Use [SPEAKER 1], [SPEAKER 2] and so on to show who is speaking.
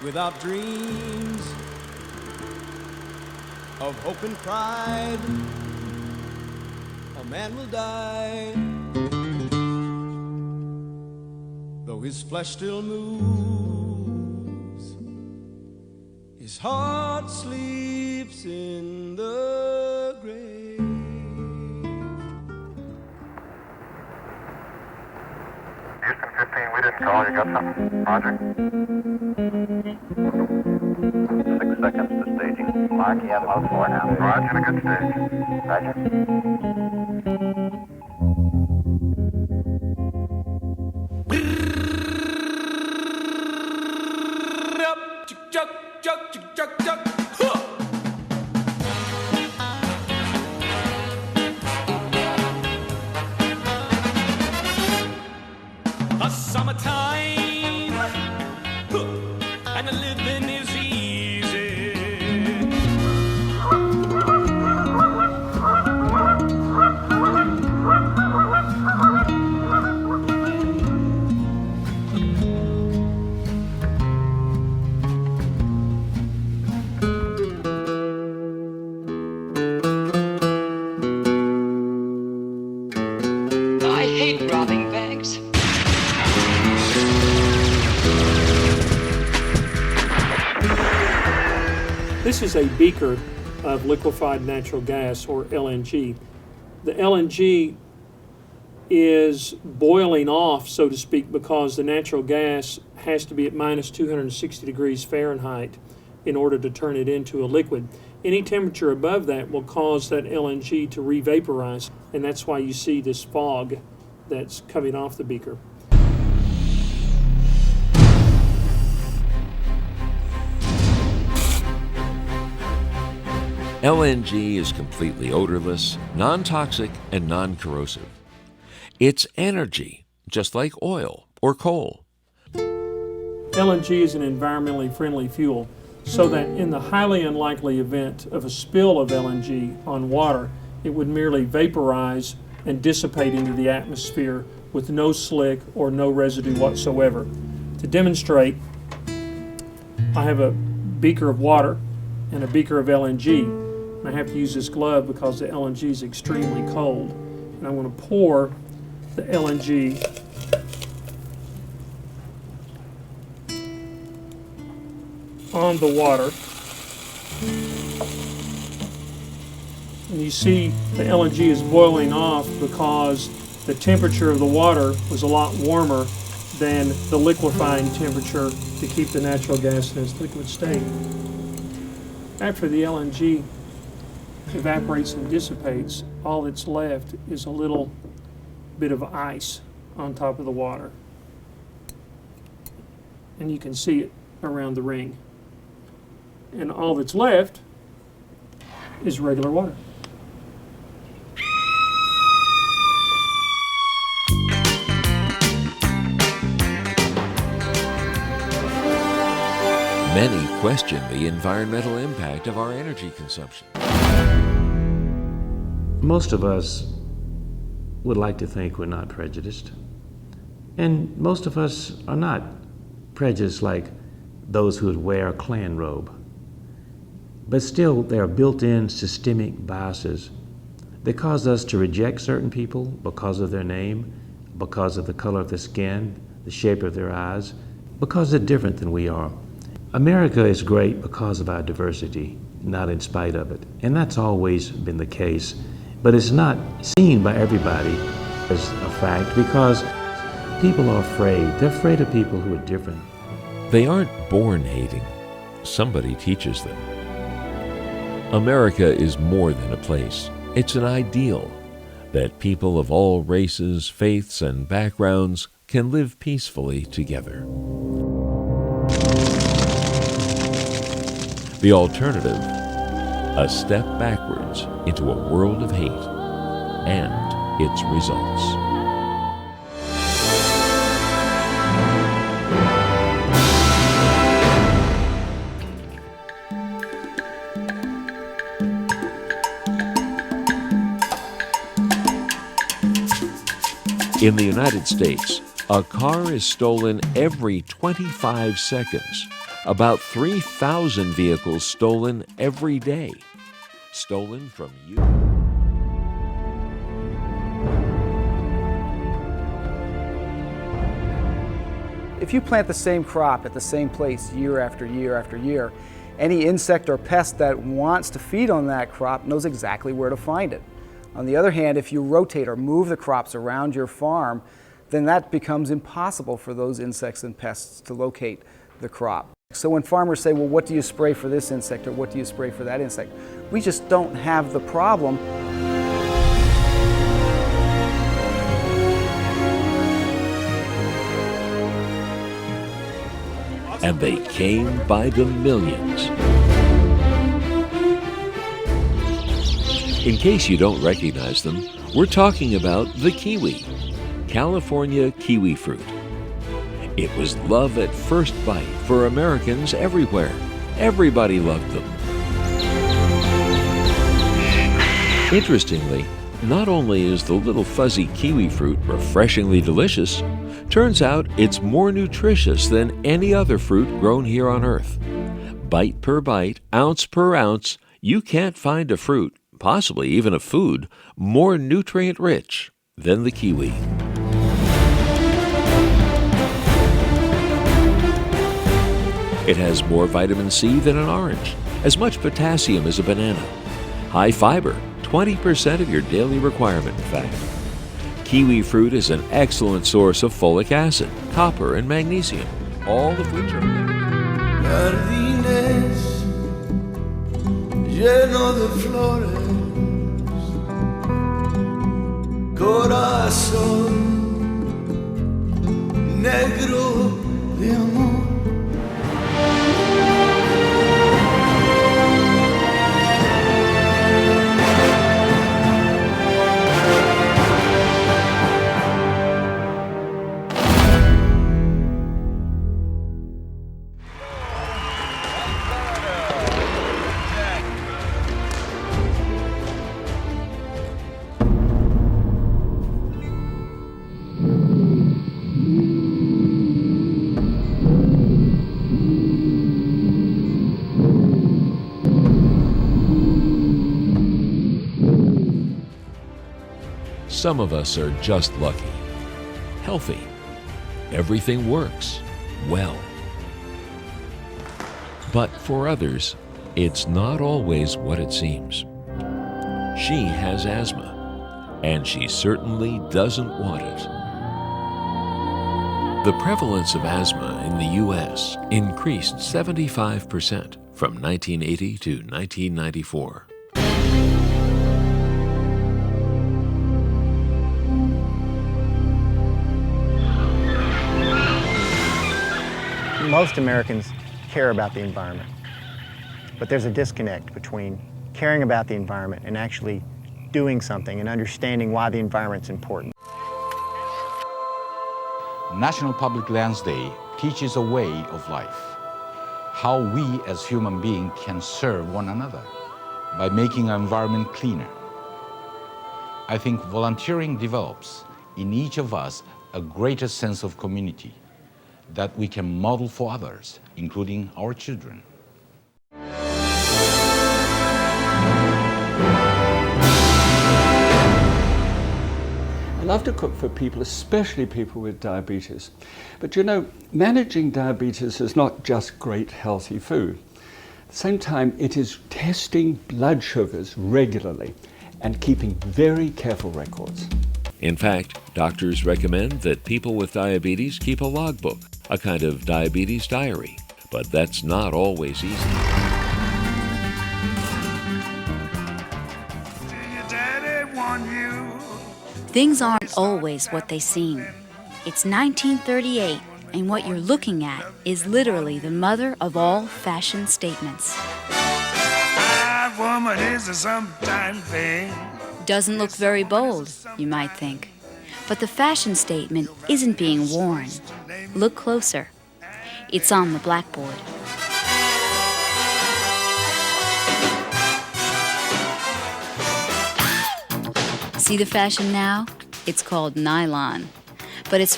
[SPEAKER 1] without dreams of hope and pride, a man will die, though his flesh still moves, his heart sleeps in the grave.
[SPEAKER 2] Houston 15, we didn't call. You got something? Roger. 6 seconds to staging. Mark, you have mode 4 now. Roger, in a good stage. Roger.
[SPEAKER 1] The summertime, and the living is easy.
[SPEAKER 3] I hate robbing banks.
[SPEAKER 4] This is a beaker of liquefied natural gas, or LNG. The LNG is boiling off, so to speak, because the natural gas has to be at minus 260 degrees Fahrenheit in order to turn it into a liquid. Any temperature above that will cause that LNG to re-vaporize, and that's why you see this fog that's coming off the beaker.
[SPEAKER 5] LNG is completely odorless, non-toxic, and non-corrosive. It's energy, just like oil or coal.
[SPEAKER 4] LNG is an environmentally friendly fuel, so that in the highly unlikely event of a spill of LNG on water, it would merely vaporize and dissipate into the atmosphere with no slick or no residue whatsoever. To demonstrate, I have a beaker of water and a beaker of LNG. I have to use this glove because the LNG is extremely cold. And I'm going to pour the LNG on the water. And you see the LNG is boiling off because the temperature of the water was a lot warmer than the liquefying temperature to keep the natural gas in its liquid state. After the LNG evaporates and dissipates, all that's left is a little bit of ice on top of the water. And you can see it around the ring. And all that's left is regular water.
[SPEAKER 5] Many question the environmental impact of our energy consumption.
[SPEAKER 6] Most of us would like to think we're not prejudiced. And most of us are not prejudiced like those who would wear a Klan robe. But still, there are built-in systemic biases that cause us to reject certain people because of their name, because of the color of their skin, the shape of their eyes, because they're different than we are. America is great because of our diversity, not in spite of it. And that's always been the case. But it's not seen by everybody as a fact because people are afraid. They're afraid of people who are different.
[SPEAKER 5] They aren't born hating. Somebody teaches them. America is more than a place. It's an ideal that people of all races, faiths, and backgrounds can live peacefully together. The alternative, a step backwards into a world of hate and its results. In the United States, a car is stolen every 25 seconds, About 3,000 vehicles stolen every day. Stolen from you.
[SPEAKER 7] If you plant the same crop at the same place year after year after year, any insect or pest that wants to feed on that crop knows exactly where to find it. On the other hand, if you rotate or move the crops around your farm, then that becomes impossible for those insects and pests to locate the crop. So when farmers say, well, what do you spray for this insect or what do you spray for that insect? We just don't have the problem.
[SPEAKER 5] And they came by the millions. In case you don't recognize them, we're talking about the kiwi, California kiwi fruit. It was love at first bite for Americans everywhere. Everybody loved them. Interestingly, not only is the little fuzzy kiwi fruit refreshingly delicious, turns out it's more nutritious than any other fruit grown here on Earth. Bite per bite, ounce per ounce, you can't find a fruit, possibly even a food, more nutrient-rich than the kiwi. It has more vitamin C than an orange, as much potassium as a banana. High fiber, 20% of your daily requirement, in fact. Kiwi fruit is an excellent source of folic acid, copper, and magnesium, all of which are
[SPEAKER 1] Jardines lleno de flores, corazón negro de amor.
[SPEAKER 5] Some of us are just lucky, healthy. Everything works well. But for others, it's not always what it seems. She has asthma, and she certainly doesn't want it. The prevalence of asthma in the U.S. increased 75% from 1980 to 1994.
[SPEAKER 8] Most Americans care about the environment, but there's a disconnect between caring about the environment and actually doing something and understanding why the environment's important.
[SPEAKER 9] National Public Lands Day teaches a way of life, how we as human beings can serve one another by making our environment cleaner. I think volunteering develops in each of us a greater sense of community that we can model for others, including our children.
[SPEAKER 10] I love to cook for people, especially people with diabetes. But you know, managing diabetes is not just great healthy food. At the same time, it is testing blood sugars regularly and keeping very careful records.
[SPEAKER 5] In fact, doctors recommend that people with diabetes keep a logbook, a kind of diabetes diary. But that's not always easy.
[SPEAKER 11] Things aren't always what they seem. It's 1938, and what you're looking at is literally the mother of all fashion statements.
[SPEAKER 1] Woman is a sometime thing.
[SPEAKER 11] Doesn't look very bold, you might think. But the fashion statement isn't being worn. Look closer. It's on the blackboard. See the fashion now? It's called nylon. But it's